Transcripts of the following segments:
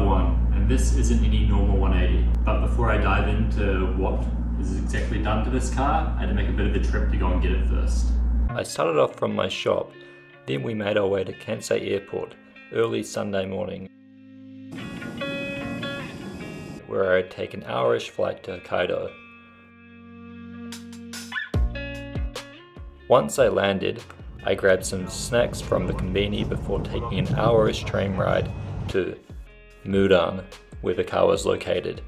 101, and this isn't any normal 180. But before I dive into what is exactly done to this car, I had to make a bit of a trip to go and get it first. I started off from my shop, then we made our way to Kansai Airport early Sunday morning, where I'd take an hour-ish flight to Hokkaido. Once I landed, I grabbed some snacks from the conveni before taking an hour-ish train ride to Mudan, where the car was located.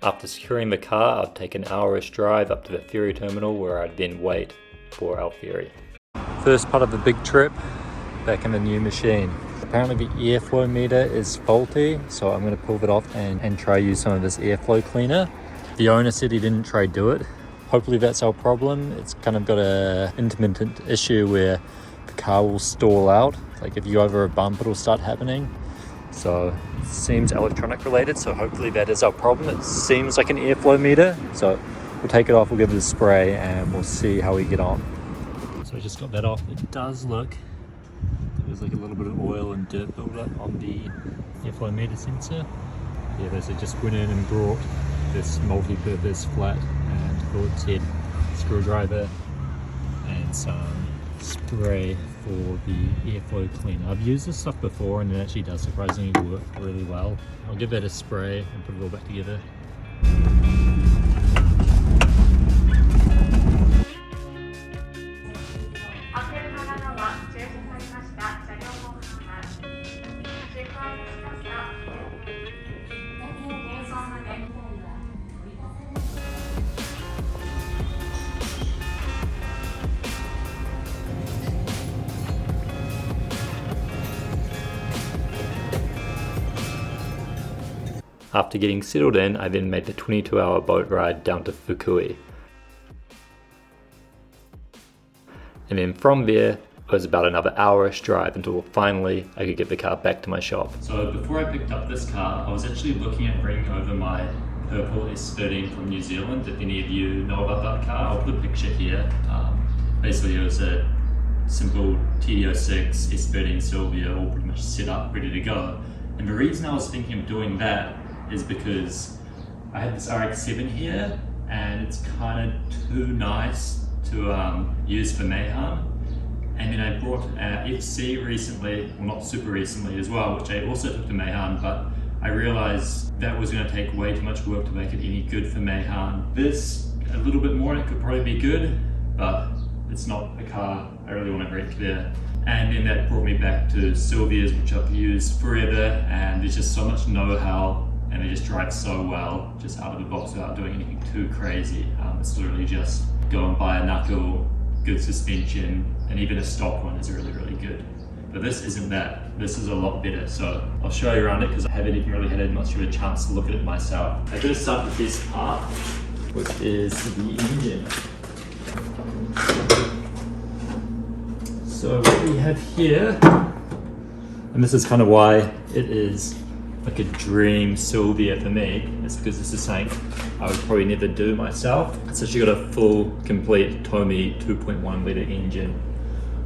After securing the car, I'd take an hour-ish drive up to the ferry terminal where I'd then wait for our ferry. First part of the big trip, back in the new machine. Apparently the airflow meter is faulty, so I'm going to pull it off and try use some of this airflow cleaner. The owner said he didn't try do it. Hopefully that's our problem. It's kind of got a intermittent issue where the car will stall out. Like if you go over a bump, it'll start happening. So it seems electronic related, so hopefully that is our problem. It seems like an airflow meter, so we'll take it off, we'll give it a spray, and we'll see how we get on. So I just got that off. It does look, there's like a little bit of oil and dirt buildup on the airflow meter sensor. Yeah, basically just went in and brought this multi-purpose flat and Phillips head screwdriver and some spray for the airflow cleaner. I've used this stuff before and it actually does surprisingly work really well. I'll give that a spray and put it all back together. After getting settled in, I then made the 22-hour boat ride down to Fukui. And then from there, it was about another hour-ish drive until finally I could get the car back to my shop. So before I picked up this car, I was actually looking at bringing over my purple S13 from New Zealand. If any of you know about that car, I'll put a picture here. Basically it was a simple TD06 S13 Sylvia, all pretty much set up, ready to go. And the reason I was thinking of doing that is because I had this RX-7 here and it's kind of too nice to use for Mayhem. And then I brought an FC recently, well not super recently as well, which I also took to Mayhem, but I realized that was going to take way too much work to make it any good for Mayhem. This, a little bit more, and it could probably be good, but it's not a car I really want to wreck there. And then that brought me back to Sylvias, which I've used forever, and there's just so much know-how and they just drive so well, just out of the box without doing anything too crazy. It's literally just go and buy a knuckle, good suspension, and even a stock one is really, really good. But this isn't that. This is a lot better. So I'll show you around it because I haven't even really had much of a chance to look at it myself. I'm going to start with this part, which is the engine. So what we have here, and this is kind of why it is like a dream Sylvia for me, is because this is something I would probably never do myself. It's actually got a full, complete Tomy 2.1 litre engine,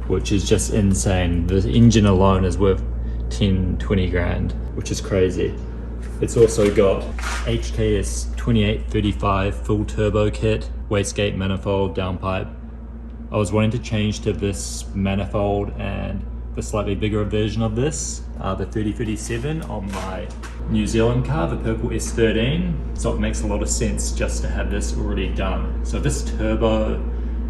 which is just insane. The engine alone is worth 10-20 grand, which is crazy. It's also got HKS 2835 full turbo kit, wastegate manifold, downpipe. I was wanting to change to this manifold and the slightly bigger version of this, the 3037 on my New Zealand car, the purple S13. So it makes a lot of sense just to have this already done. So this turbo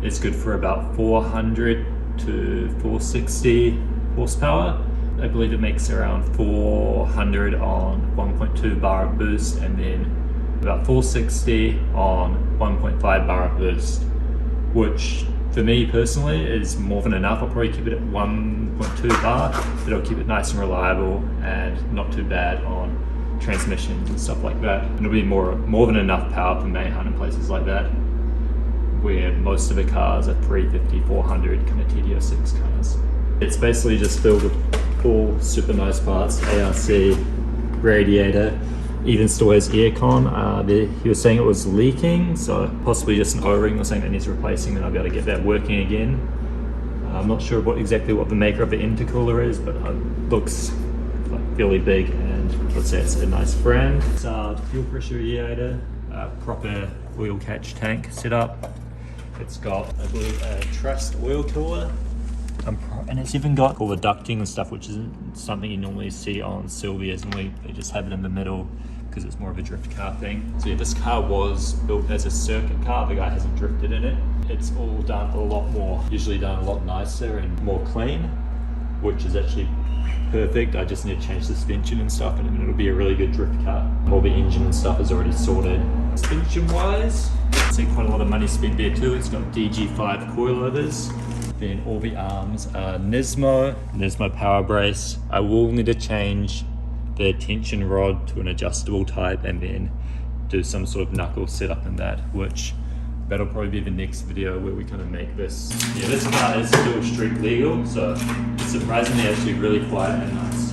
is good for about 400 to 460 horsepower. I believe it makes around 400 on 1.2 bar of boost and then about 460 on 1.5 bar of boost, which for me personally is more than enough. I'll probably keep it at 1.2 bar, but it'll keep it nice and reliable and not too bad on transmissions and stuff like that. And it'll be more than enough power for Mayhem in places like that, where most of the cars are 350, 400 kind of TD06 cars. It's basically just filled with all super nice parts, ARC, radiator, even still has aircon. He was saying it was leaking, so possibly just an O-ring or something that needs replacing, then I'll be able to get that working again. I'm not sure exactly what the maker of the intercooler is, but it looks like fairly big, and let's say it's a nice brand. It's a fuel pressure radiator, proper oil catch tank setup. It's got, I believe, a trussed oil cooler. And it's even got all the ducting and stuff, which isn't something you normally see on Silvias. Normally they just have it in the middle because it's more of a drift car thing. So yeah, this car was built as a circuit car. The guy hasn't drifted in it. It's all done a lot more, usually done a lot nicer and more clean, which is actually perfect. I just need to change the suspension and stuff, and it'll be a really good drift car. All the engine and stuff is already sorted. Suspension wise, I see quite a lot of money spent there too. It's got DG5 coilovers. Then all the arms are Nismo power brace. I will need to change the tension rod to an adjustable type and then do some sort of knuckle setup in that, which that'll probably be the next video where we kind of make this. Yeah, this car is still street legal, so it's surprisingly actually really quiet and nice.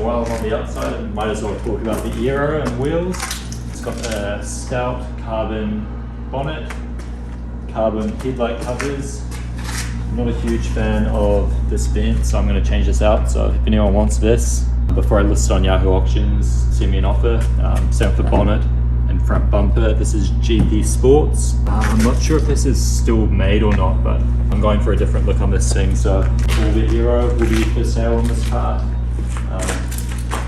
On the outside, I might as well talk about the aero and wheels. It's got a stout carbon bonnet, carbon headlight covers. I'm not a huge fan of this vent, so I'm going to change this out. So if anyone wants this, before I list it on Yahoo Auctions, send me an offer. Same with the bonnet and front bumper. This is GP Sports. I'm not sure if this is still made or not, but I'm going for a different look on this thing. So all the aero will be for sale on this car.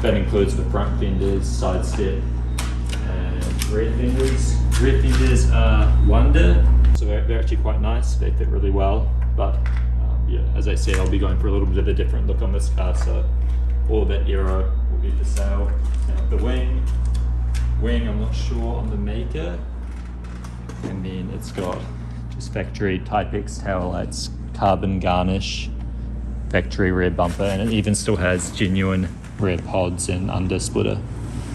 That includes the front fenders, side step, and rear fenders. Rear fenders are Wonder, so they're actually quite nice. They fit really well, but yeah, as I said, I'll be going for a little bit of a different look on this car, so all of that aero will be for sale. Now the wing, I'm not sure on the maker, and then it's got just factory Type X tail lights, carbon garnish, factory rear bumper, and it even still has genuine rear pods and under splitter,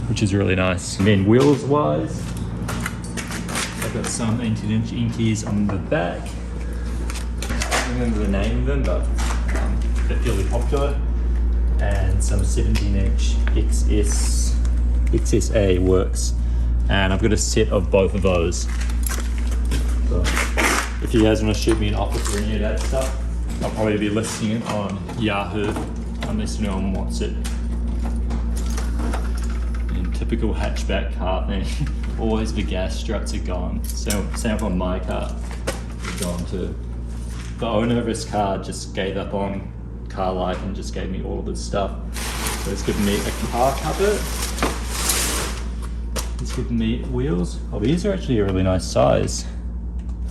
which is really nice. And then wheels wise, I've got some 18-inch Inkies on the back. I don't remember the name of them, but they're fairly popular. And some 17-inch XSA works. And I've got a set of both of those. So if you guys want to shoot me an offer for any of that stuff, I'll probably be listing it on Yahoo, unless no one wants it. And typical hatchback car thing, always the gas struts are gone. Same on my car, gone too. The owner of this car just gave up on car life and just gave me all of this stuff. So it's given me a car cover. It's given me wheels. Oh, these are actually a really nice size.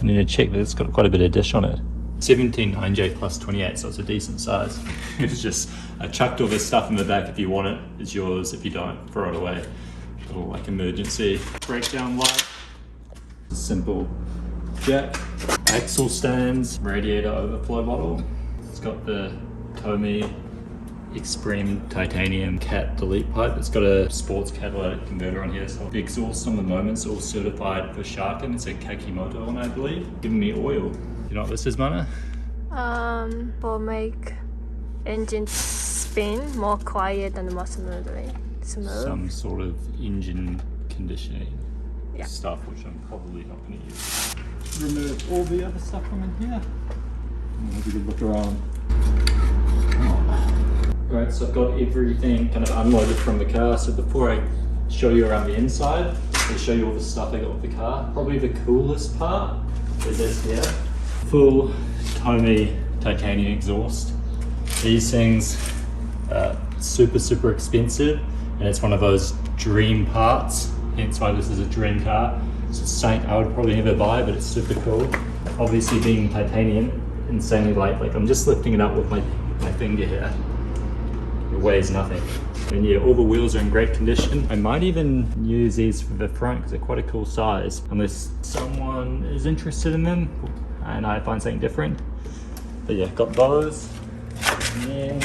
I need to check that it's got quite a bit of dish on it. 17 9J plus 28, so it's a decent size. It's just, I chucked all this stuff in the back. If you want it, it's yours. If you don't, throw it away. Little like emergency breakdown light. Simple jack, axle stands, radiator overflow bottle. It's got the Tomy Extreme titanium cat delete pipe. It's got a sports catalytic converter on here. So the exhaust on the moment's all certified for Sharkin. It's a Kakimoto one, I believe. Giving me oil. You know what this is, Mana? For make engine spin more quiet and more smoothly. Some sort of engine conditioning Yeah. stuff, which I'm probably not going to use. Remove all the other stuff from in here. And have a good look around. Right, so I've got everything kind of unloaded from the car. So before I show you around the inside, I'll show you all the stuff I got with the car. Probably the coolest part is this here. Full Tomy titanium exhaust. These things are super expensive, and it's one of those dream parts, hence why this is a dream car. It's something I would probably never buy, but it's super cool. Obviously being titanium, insanely light. Like I'm just lifting it up with my finger here. It weighs nothing. And yeah, all the wheels are in great condition. I might even use these for the front because they're quite a cool size, unless someone is interested in them and I find something different. But yeah, got those. And then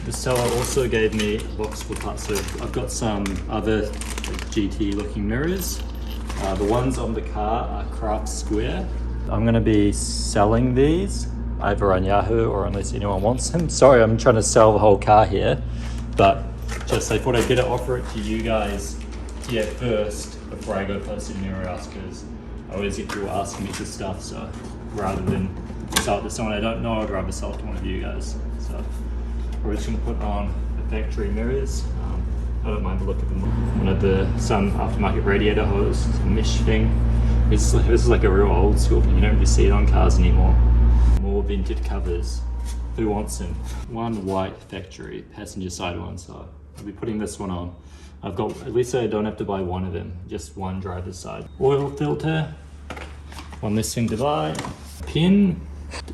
the seller also gave me a box full of parts. So I've got some other GT looking mirrors. The ones on the car are Craft Square. I'm gonna be selling these either on Yahoo or unless anyone wants him. Sorry, I'm trying to sell the whole car here, but just I thought I'd better offer it to you guys here first before I go post it anywhere else, because I always get people asking me for stuff. So rather than sell it to someone I don't know, I'd rather sell it to one of you guys. So we're just gonna put on the factory mirrors. I don't mind the look of them. One of some aftermarket radiator hose, some mesh thing. This is like a real old school thing. You don't really see it on cars anymore. More vented covers. Who wants them? One white factory passenger side one, so I'll be putting this one on. I've got, at least I don't have to buy one of them, just one driver's side. Oil filter, one less thing to buy. Pen,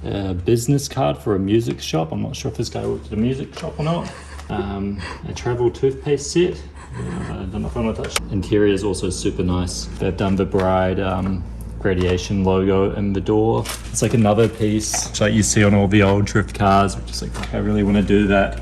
a business card for a music shop. I'm not sure if this guy works at a music shop or not. A travel toothpaste set. I don't know if I want to touch. Interior is also super nice. They've done the Bride Radiation logo in the door. It's like another piece like you see on all the old drift cars, which is like I really want to do that.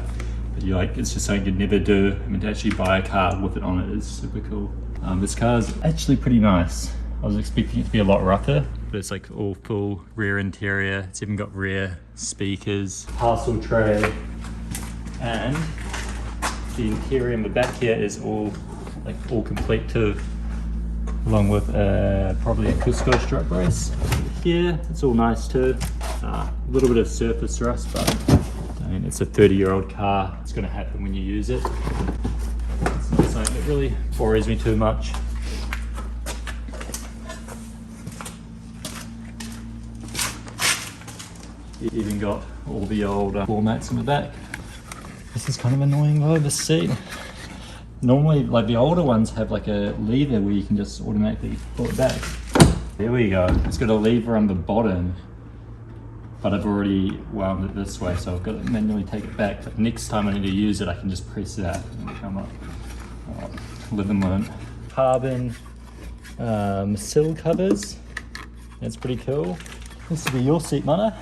But you like, it's just something you'd never do. I mean, to actually buy a car with it on it is super cool. This car is actually pretty nice. I was expecting it to be a lot rougher, but it's like all full rear interior. It's even got rear speakers, parcel tray, and the interior in the back here is all complete too, along with probably a Cusco strut brace. Here, it's all nice too. A little bit of surface rust, but I mean, it's a 30-year-old car. It's going to happen when you use it. It's not something that really worries me too much. You even got all the old floor mats in the back. This is kind of annoying though, this seat. Normally, like the older ones have like a lever where you can just automatically pull it back. There we go. It's got a lever on the bottom, but I've already wound it this way, so I've got to manually take it back. But next time I need to use it, I can just press that and it'll come up. Live and learn. Carbon sill covers. That's pretty cool. This will be your seat, Mana.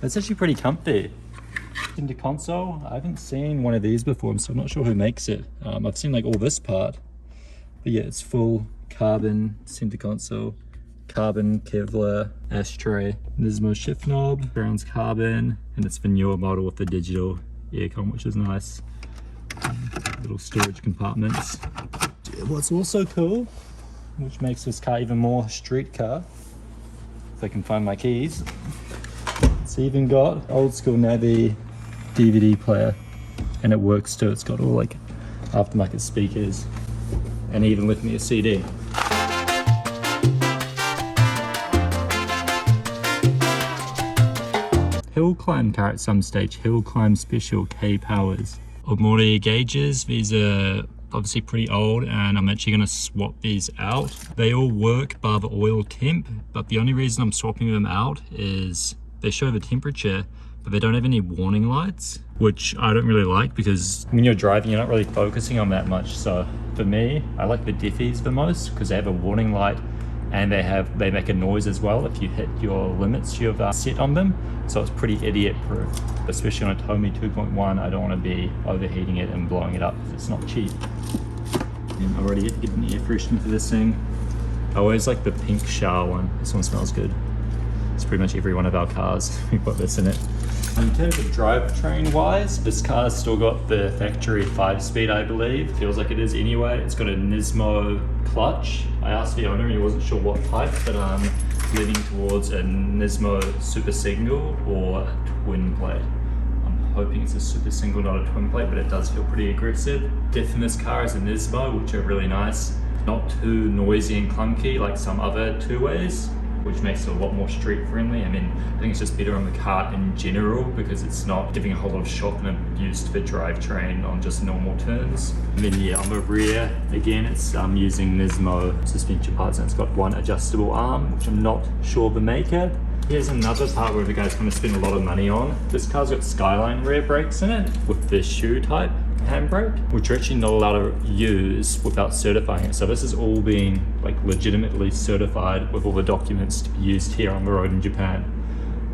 It's actually pretty comfy. Center console. I haven't seen one of these before, so I'm not sure who makes it. I've seen like all this part, but yeah, it's full carbon center console, carbon Kevlar ashtray, Nismo shift knob, ground's carbon, and it's the newer model with the digital aircon, which is nice. Little storage compartments. What's also cool, which makes this car even more street car, if I can find my keys, it's even got old school Navi DVD player, and it works too. It's got all like aftermarket speakers, and even with me a CD. Hill climb car at some stage. Hill climb special K powers. Omori gauges. These are obviously pretty old, and I'm actually going to swap these out. They all work bar the oil temp, but the only reason I'm swapping them out is they show the temperature, but they don't have any warning lights, which I don't really like, because when you're driving, you're not really focusing on that much. So for me, I like the diffies the most, because they have a warning light, and they make a noise as well if you hit your limits you've set on them. So it's pretty idiot proof, especially on a Tomy 2.1. I don't want to be overheating it and blowing it up, because it's not cheap. And I already had to get an air freshener for this thing. I always like the pink shower one. This one smells good. It's pretty much every one of our cars. We put this in it. In terms of drivetrain wise, this car's still got the factory 5-speed, I believe. Feels like it is anyway. It's got a Nismo clutch. I asked the owner, he wasn't sure what type, but I'm leaning towards a Nismo super single or a twin plate. I'm hoping it's a super single, not a twin plate, but it does feel pretty aggressive. Diff in this car is a Nismo, which are really nice. Not too noisy and clunky like some other two-ways, which makes it a lot more street friendly. I mean, I think it's just better on the car in general, because it's not giving a whole lot of shock and abuse to the drivetrain on just normal turns. And then yeah, on the rear, again, it's using Nismo suspension parts, and it's got one adjustable arm, which I'm not sure the maker. Here's another part where the guy's gonna spend a lot of money on. This car's got Skyline rear brakes in it with the shoe type handbrake, which you're actually not allowed to use without certifying it. So this is all being like legitimately certified with all the documents to be used here on the road in Japan,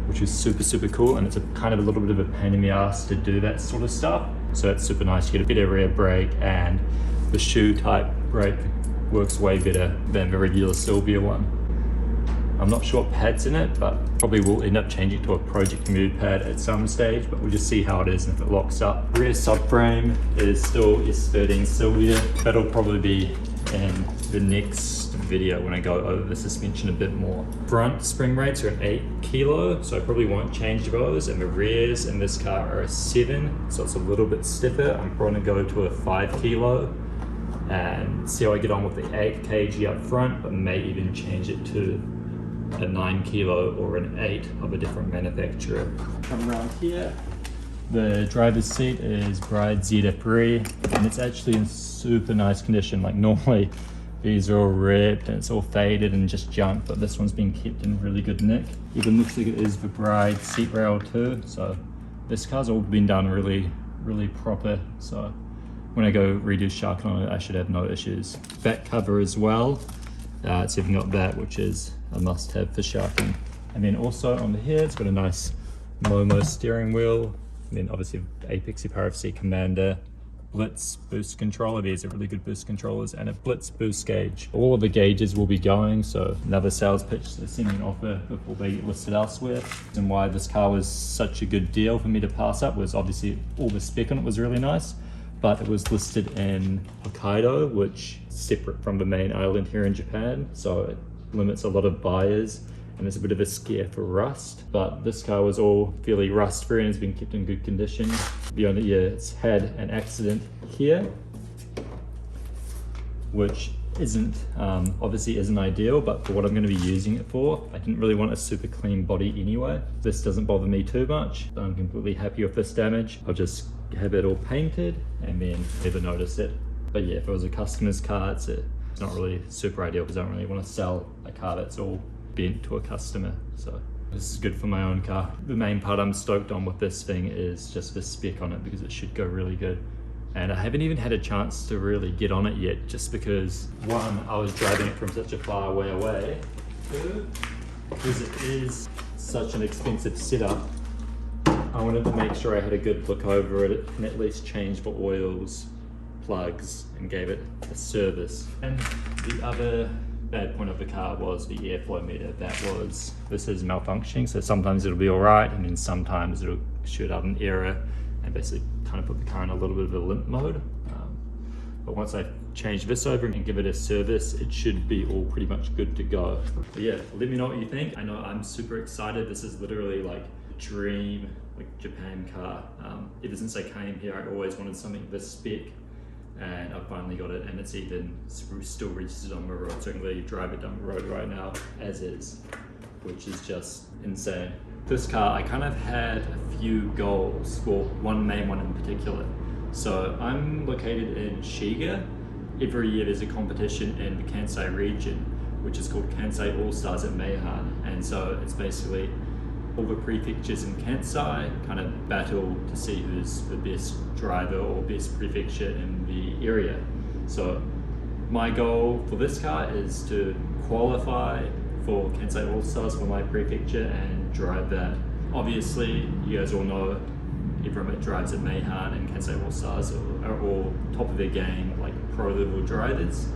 which is super, super cool. And it's a kind of a little bit of a pain in the ass to do that sort of stuff. So that's super nice. You get a better rear brake, and the shoe type brake works way better than the regular Sylvia one. I'm not sure what pad's in it, but probably will end up changing to a project mood pad at some stage, but we'll just see how it is and if it locks up. Rear subframe is still S13 Sylvia. That'll probably be in the next video when I go over the suspension a bit more. Front spring rates are an 8 kilo, so I probably won't change those, and the rears in this car are a 7, so it's a little bit stiffer. I'm probably gonna go to a 5 kilo and see how I get on with the 8 kg up front, but may even change it to a 9 kilo or an 8 of a different manufacturer. Come around here. The driver's seat is Bride ZF3, and it's actually in super nice condition. Like normally these are all ripped and it's all faded and just junk, but this one's been kept in really good nick. Even looks like it is the Bride seat rail too, so this car's all been done really proper, so when I go redo shark on it, I should have no issues. Back cover as well. It's even got that, which is a must-have for sharking. And then also on the here, it's got a nice Momo steering wheel. And then obviously Apex RFC Commander, Blitz boost controller. These are really good boost controllers, and a Blitz boost gauge. All of the gauges will be going, so another sales pitch, they're sending an offer before they get listed elsewhere. And why this car was such a good deal for me to pass up was obviously all the spec on it was really nice, but it was listed in Hokkaido, which is separate from the main island here in Japan, so it limits a lot of buyers, and it's a bit of a scare for rust. But this car was all fairly rust free and has been kept in good condition. The only, yeah, it's had an accident here, which isn't obviously isn't ideal, but for what I'm going to be using it for, I didn't really want a super clean body anyway. This doesn't bother me too much. I'm completely happy with this damage. I'll just have it all painted and then never notice it. But yeah, if it was a customer's car, it's not really super ideal because I don't really want to sell a car that's all bent to a customer. So this is good for my own car. The main part I'm stoked on with this thing is just the spec on it, because it should go really good. And I haven't even had a chance to really get on it yet, just because one, I was driving it from such a far way away, two, because it is such an expensive setup. I wanted to make sure I had a good look over it and at least change the oils, plugs, and gave it a service. And the other bad point of the car was the airflow meter. This is malfunctioning, so sometimes it'll be all right, and then sometimes it'll shoot out an error and basically kind of put the car in a little bit of a limp mode. But once I change this over and give it a service, it should be all pretty much good to go. But yeah, let me know what you think. I know I'm super excited. This is literally like a dream, like Japan car. Ever since I came here, I always wanted something this spec, and I finally got it, and it's even still reaches it on the road, so I can really drive it down the road right now as is, which is just insane. This car, I kind of had a few goals, well, one main one in particular. So I'm located in Shiga. Every year there's a competition in the Kansai region, which is called Kansai All-Stars at Meihan, and so it's basically all the prefectures in Kansai kind of battle to see who's the best driver or best prefecture in the area. So my goal for this car is to qualify for Kansai All-Stars for my prefecture and drive that. Obviously, you guys all know everyone that drives at Meihan and Kansai All-Stars are all top of their game, like pro level drivers.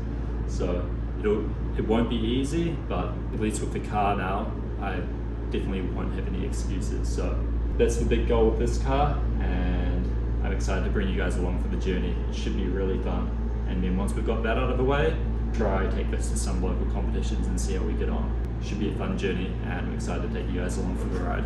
So it won't be easy, but at least with the car now, I definitely won't have any excuses. So that's the big goal with this car, and I'm excited to bring you guys along for the journey. It should be really fun. And then once we've got that out of the way, try take this to some local competitions and see how we get on. Should be a fun journey, and I'm excited to take you guys along for the ride.